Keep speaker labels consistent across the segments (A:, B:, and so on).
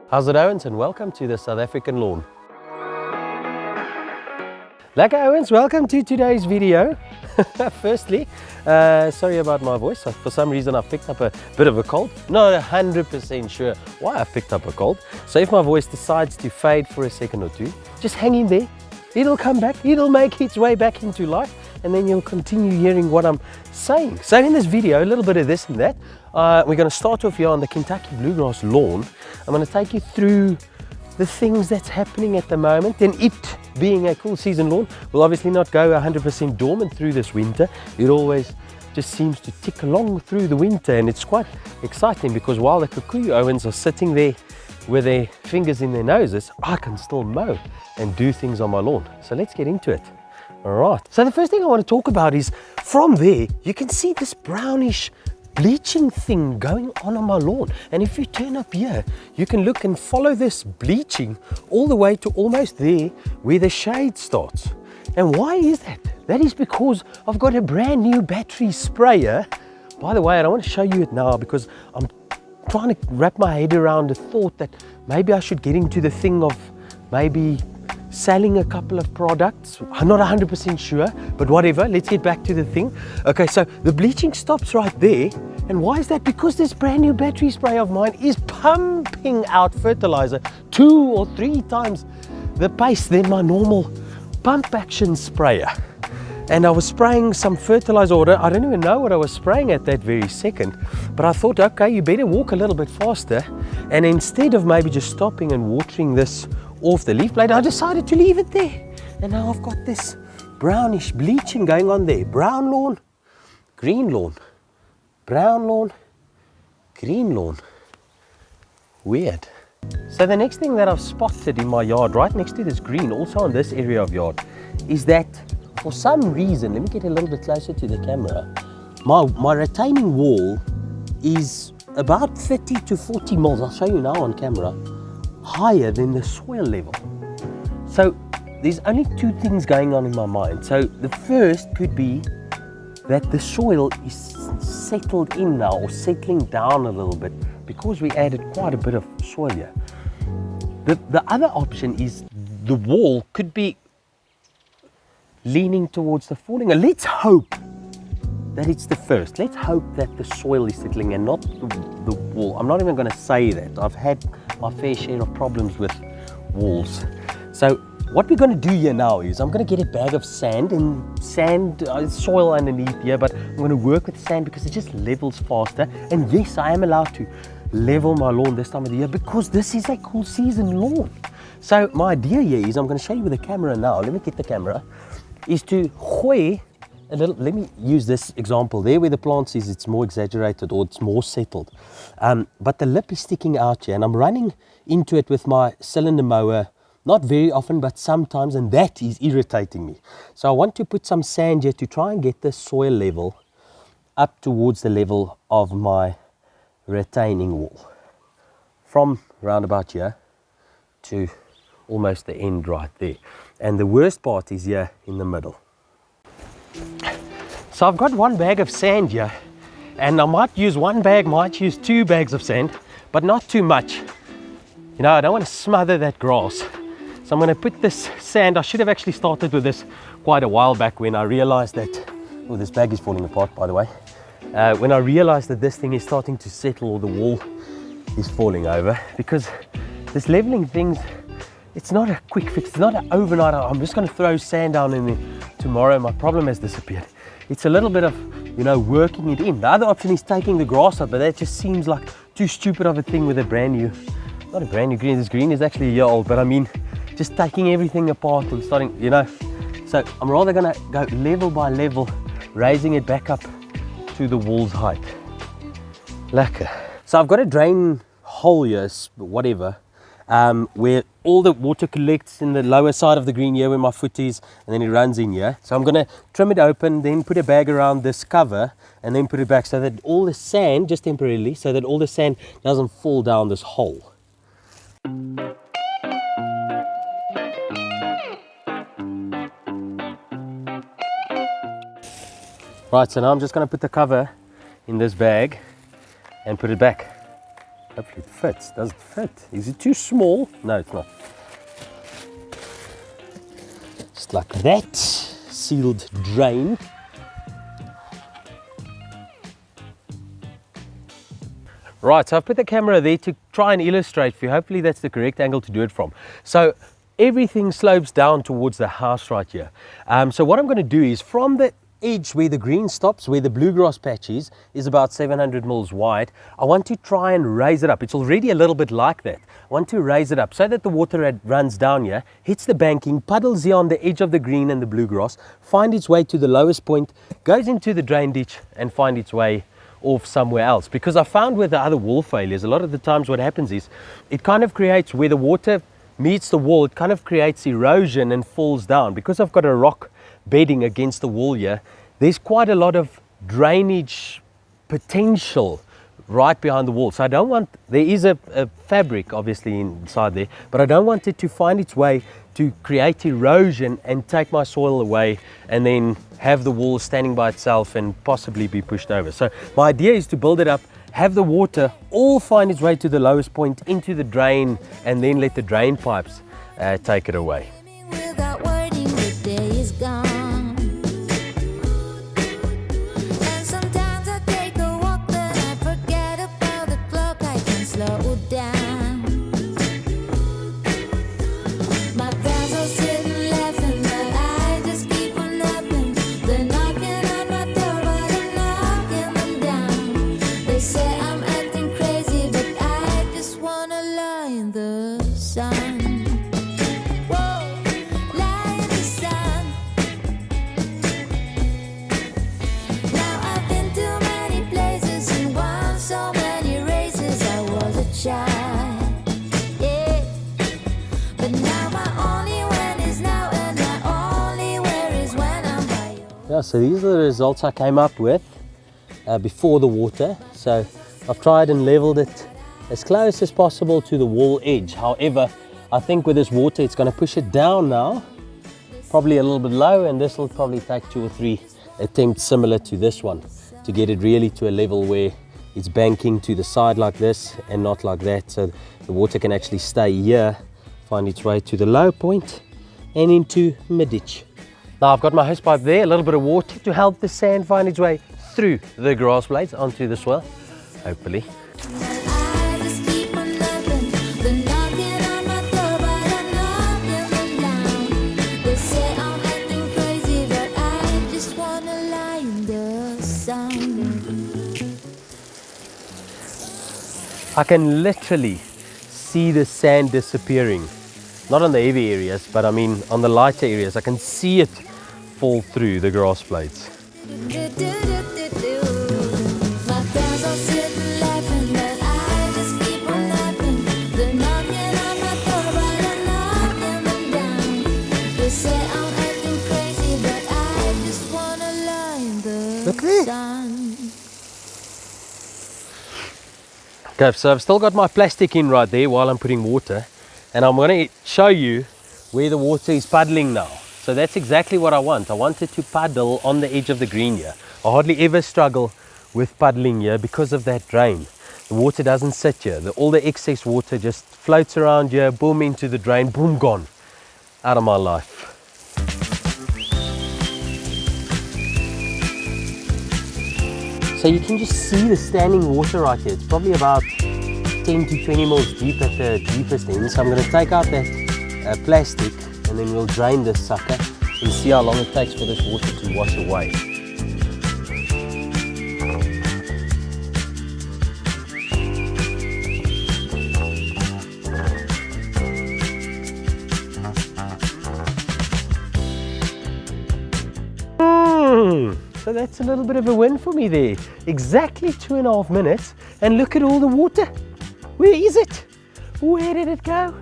A: How's it, Owens, and welcome to the South African lawn. Lekker, Owens, welcome to today's video. Firstly, sorry about my voice. For some reason I've picked up a bit of a cold. Not 100% sure why I've picked up a cold. So if my voice decides to fade for a second or two, just hang in there. It'll come back, it'll make its way back into life, and then you'll continue hearing what I'm saying. So in this video, a little bit of this and that. We're going to start off here on the Kentucky Bluegrass lawn. I'm going to take you through the things that's happening at the moment, and it being a cool season lawn will obviously not go 100% dormant through this winter. It always just seems to tick along through the winter, and it's quite exciting because while the Kikuyu Owens are sitting there with their fingers in their noses, I can still mow and do things on my lawn. So let's get into it. All right, so the first thing I want to talk about is from there you can see this brownish bleaching thing going on my lawn, and if you turn up here you can look and follow this bleaching all the way to almost there where the shade starts. And why is that? That is because I've got a brand new battery sprayer. By the way, I don't want to show you it now because I'm trying to wrap my head around the thought that maybe I should get into the thing of maybe selling a couple of products. I'm not 100% sure, but whatever, let's get back to the thing. Okay, so the bleaching stops right there. And why is that? Because this brand new battery spray of mine is pumping out fertilizer 2 or 3 times the pace than my normal pump action sprayer. And I was spraying some fertilizer order. I don't even know what I was spraying at that very second, but I thought, okay, you better walk a little bit faster. And instead of maybe just stopping and watering this off the leaf blade, I decided to leave it there. And now I've got this brownish bleaching going on there. Brown lawn, green lawn, brown lawn, green lawn. Weird. So the next thing that I've spotted in my yard, right next to this green, also in this area of yard, is that for some reason, let me get a little bit closer to the camera, my retaining wall is about 30 to 40 mils, I'll show you now on camera, higher than the soil level. So there's only 2 things going on in my mind. So the first could be that the soil is settled in now, or settling down a little bit, because we added quite a bit of soil here. The other option is the wall could be leaning towards the falling. And let's hope that it's the first. Let's hope that the soil is settling and not the wall. I'm not even going to say that. I've had my fair share of problems with walls. So what we're going to do here now is I'm going to get a bag of sand, and soil underneath here, but I'm going to work with sand because it just levels faster. And yes, I am allowed to level my lawn this time of the year because this is a cool season lawn. So my idea here is, I'm going to show you with the camera now. Let me get the camera. Is to gooi a little. Let me use this example there where the plants is, it's more exaggerated or it's more settled, but the lip is sticking out here, and I'm running into it with my cylinder mower, not very often but sometimes, and that is irritating me. So I want to put some sand here to try and get the soil level up towards the level of my retaining wall, from round about here to almost the end right there. And the worst part is here in the middle. So I've got 1 bag of sand here, and I might use 1 bag, might use 2 bags of sand, but not too much. You know, I don't want to smother that grass. So I'm going to put this sand, I should have actually started with this quite a while back when I realized that, oh, this bag is falling apart by the way. When I realized that this thing is starting to settle, or the wall is falling over, because this leveling thing's, it's not a quick fix, it's not an overnight, I'm just going to throw sand down in there tomorrow, my problem has disappeared. It's a little bit of, you know, working it in. The other option is taking the grass up, but that just seems like too stupid of a thing with a brand new, not a brand new green, this green is actually a year old, but I mean, just taking everything apart and starting, you know. So I'm rather going to go level by level, raising it back up to the wall's height. Lekker. So I've got a drain hole here, whatever, where all the water collects in the lower side of the green here where my foot is, and then it runs in here. So I'm going to trim it open, then put a bag around this cover, and then put it back so that all the sand, just temporarily, so that all the sand doesn't fall down this hole. Right, so now I'm just going to put the cover in this bag and put it back. Hopefully it fits. Does it fit? Is it too small? No, it's not. Just like that. Sealed drain. Right, so I've put the camera there to try and illustrate for you. Hopefully that's the correct angle to do it from. So everything slopes down towards the house right here. So what I'm going to do is from the edge where the green stops, where the bluegrass patch is about 700 mils wide, I want to try and raise it up. It's already a little bit like that. I want to raise it up so that the water runs down here, hits the banking, puddles here on the edge of the green and the bluegrass, find its way to the lowest point, goes into the drain ditch and find its way off somewhere else. Because I found with the other wall failures, a lot of the times what happens is it kind of creates, where the water meets the wall, it kind of creates erosion and falls down. Because I've got a rock bedding against the wall here, there's quite a lot of drainage potential right behind the wall. So I don't want, there is a fabric obviously inside there, but I don't want it to find its way to create erosion and take my soil away and then have the wall standing by itself and possibly be pushed over. So my idea is to build it up, have the water all find its way to the lowest point into the drain, and then let the drain pipes take it away. Yeah, so these are the results I came up with before the water. So I've tried and leveled it as close as possible to the wall edge. However, I think with this water it's going to push it down now, probably a little bit low, and this will probably take 2 or 3 attempts similar to this one to get it really to a level where it's banking to the side like this and not like that, so the water can actually stay here, find its way to the low point and into mid-ditch. Now I've got my hose pipe there, a little bit of water to help the sand find its way through the grass blades onto the soil, hopefully. I can literally see the sand disappearing. Not on the heavy areas, but I mean on the lighter areas. I can see it fall through the grass blades. Look there. Okay, so I've still got my plastic in right there while I'm putting water, and I'm going to show you where the water is puddling now. So that's exactly what I want. I want it to puddle on the edge of the green here. I hardly ever struggle with puddling here because of that drain. The water doesn't sit here. All the excess water just floats around here, boom, into the drain, boom, gone. Out of my life. So you can just see the standing water right here. It's probably about 10 to 20 mils deep at the deepest end. So I'm going to take out that plastic and then we'll drain this sucker and see how long it takes for this water to wash away. So that's a little bit of a win for me there. Exactly 2.5 minutes, and look at all the water. Where is it? Where did it go?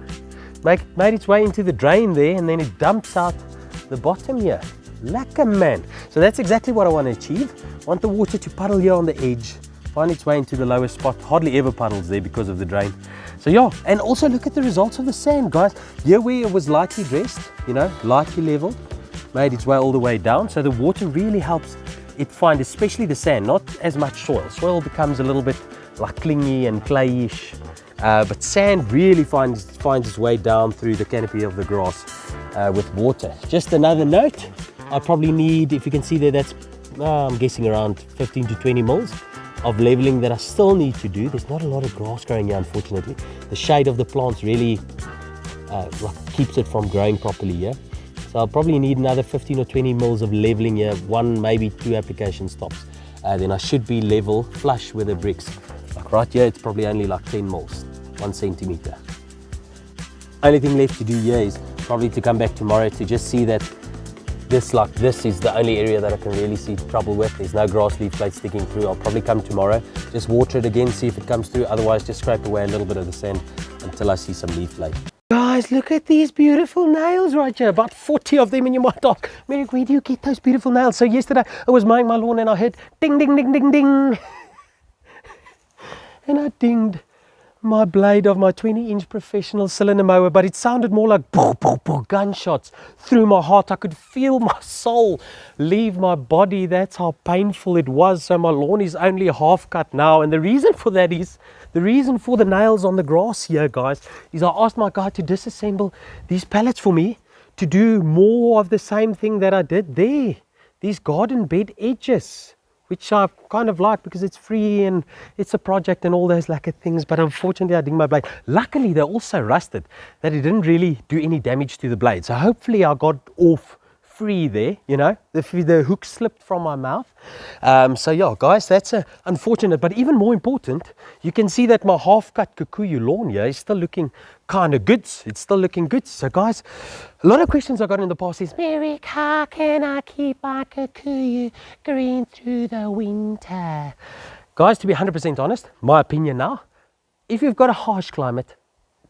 A: Made its way into the drain there, and then it dumps out the bottom here. Lekker man. So that's exactly what I want to achieve. I want the water to puddle here on the edge, find its way into the lowest spot. Hardly ever puddles there because of the drain. So yeah, and also look at the results of the sand, guys. Here where it was lightly dressed, you know, lightly leveled, made its way all the way down. So the water really helps it find, especially the sand, not as much soil. Soil becomes a little bit like clingy and clayish but sand really finds its way down through the canopy of the grass with water. Just another note, I probably need, if you can see there, that's I'm guessing around 15 to 20 mils of leveling that I still need to do. There's not a lot of grass growing here, unfortunately. The shade of the plants really keeps it from growing properly here. So I'll probably need another 15 or 20 mils of leveling here, 1 maybe 2 application stops. Then I should be level flush with the bricks. Like right here, it's probably only like 10 mils, 1 centimeter. Only thing left to do here is probably to come back tomorrow to just see that this is the only area that I can really see trouble with. There's no grass leaf blade sticking through. I'll probably come tomorrow, just water it again, see if it comes through. Otherwise, just scrape away a little bit of the sand until I see some leaf blade. Guys, look at these beautiful nails right here. About 40 of them, and you might ask, Merrick, where do you get those beautiful nails? So yesterday I was mowing my lawn and I heard ding, ding, ding, ding, ding. And I dinged my blade of my 20-inch professional cylinder mower, but it sounded more like boom, boom, boom, gunshots through my heart. I could feel my soul leave my body. That's how painful it was. So my lawn is only half cut now, and the reason for that is, the reason for the nails on the grass here, guys, is I asked my guy to disassemble these pallets for me to do more of the same thing that I did there. These garden bed edges, which I kind of like because it's free and it's a project and all those lacquer things, but unfortunately I dinged my blade. Luckily they're also rusted, that it didn't really do any damage to the blade. So hopefully I got off free there, you know, the hook slipped from my mouth. So yeah, guys, that's unfortunate, but even more important, you can see that my half-cut kikuyu lawn here is still looking kind of good. It's still looking good. So guys, a lot of questions I got in the past is, Merrick, how can I keep my kikuyu green through the winter? Guys, to be 100% honest, my opinion now, if you've got a harsh climate,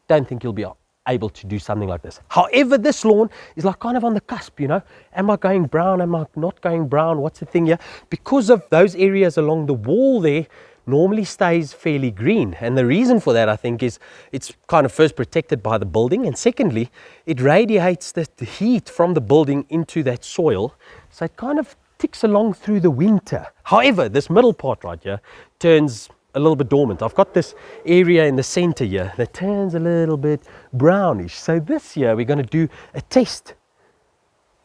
A: don't think you'll be able to do something like this. However, this lawn is like kind of on the cusp, you know. Am I going brown? Am I not going brown? What's the thing here? Because of those areas along the wall there, normally stays fairly green. And the reason for that, I think, is it's kind of first protected by the building, and secondly, it radiates the heat from the building into that soil. So it kind of ticks along through the winter. However, this middle part right here turns a little bit dormant. I've got this area in the center here that turns a little bit brownish. So this year we're going to do a test.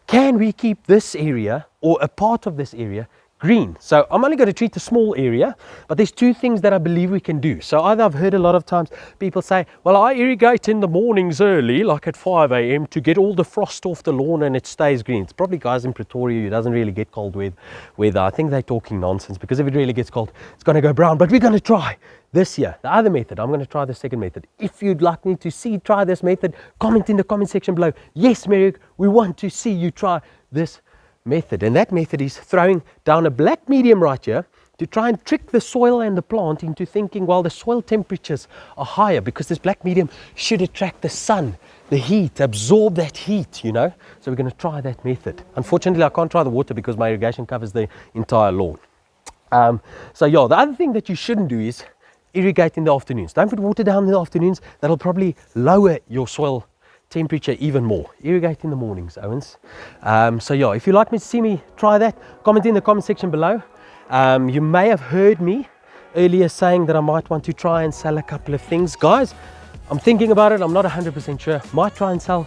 A: Can we keep this area or a part of this area green? So I'm only going to treat the small area, but there's 2 things that I believe we can do. So either I've heard a lot of times people say, well, I irrigate in the mornings early, like at 5 a.m. to get all the frost off the lawn and it stays green. It's probably guys in Pretoria who doesn't really get cold weather. I think they're talking nonsense, because if it really gets cold, it's going to go brown. But we're going to try this year the other method. I'm going to try the second method. If you'd like me to try this method, comment in the comment section below. Yes, Merrick, we want to see you try this method. And that method is throwing down a black medium right here to try and trick the soil and the plant into thinking, well, the soil temperatures are higher because this black medium should attract the sun, the heat, absorb that heat, you know. So we're going to try that method. Unfortunately, I can't try the water because my irrigation covers the entire lawn. So yeah, the other thing that you shouldn't do is irrigate in the afternoons. Don't put water down in the afternoons. That'll probably lower your soil temperature even more. Irrigate in the mornings, Owens. So yeah, if you'd like me to see me try that, comment in the comment section below. You may have heard me earlier saying that I might want to try and sell a couple of things. Guys, I'm thinking about it. I'm not 100% sure. Might try and sell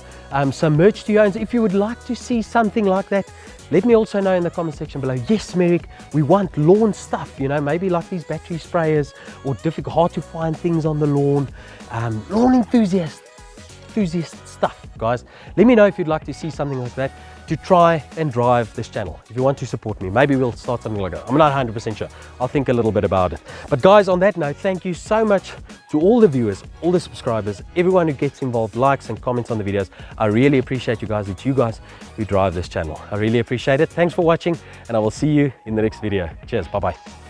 A: some merch to you, Owens. If you would like to see something like that, let me also know in the comment section below. Yes, Merrick, we want lawn stuff, you know, maybe like these battery sprayers or difficult, hard to find things on the lawn. Lawn enthusiast stuff, guys. Let me know if you'd like to see something like that to try and drive this channel. If you want to support me, maybe we'll start something like that. I'm not 100% sure. I'll think a little bit about it. But guys, on that note, thank you so much to all the viewers, all the subscribers, everyone who gets involved, likes and comments on the videos. I really appreciate you guys. It's you guys who drive this channel. I really appreciate it. Thanks for watching, and I will see you in the next video. Cheers. Bye-bye.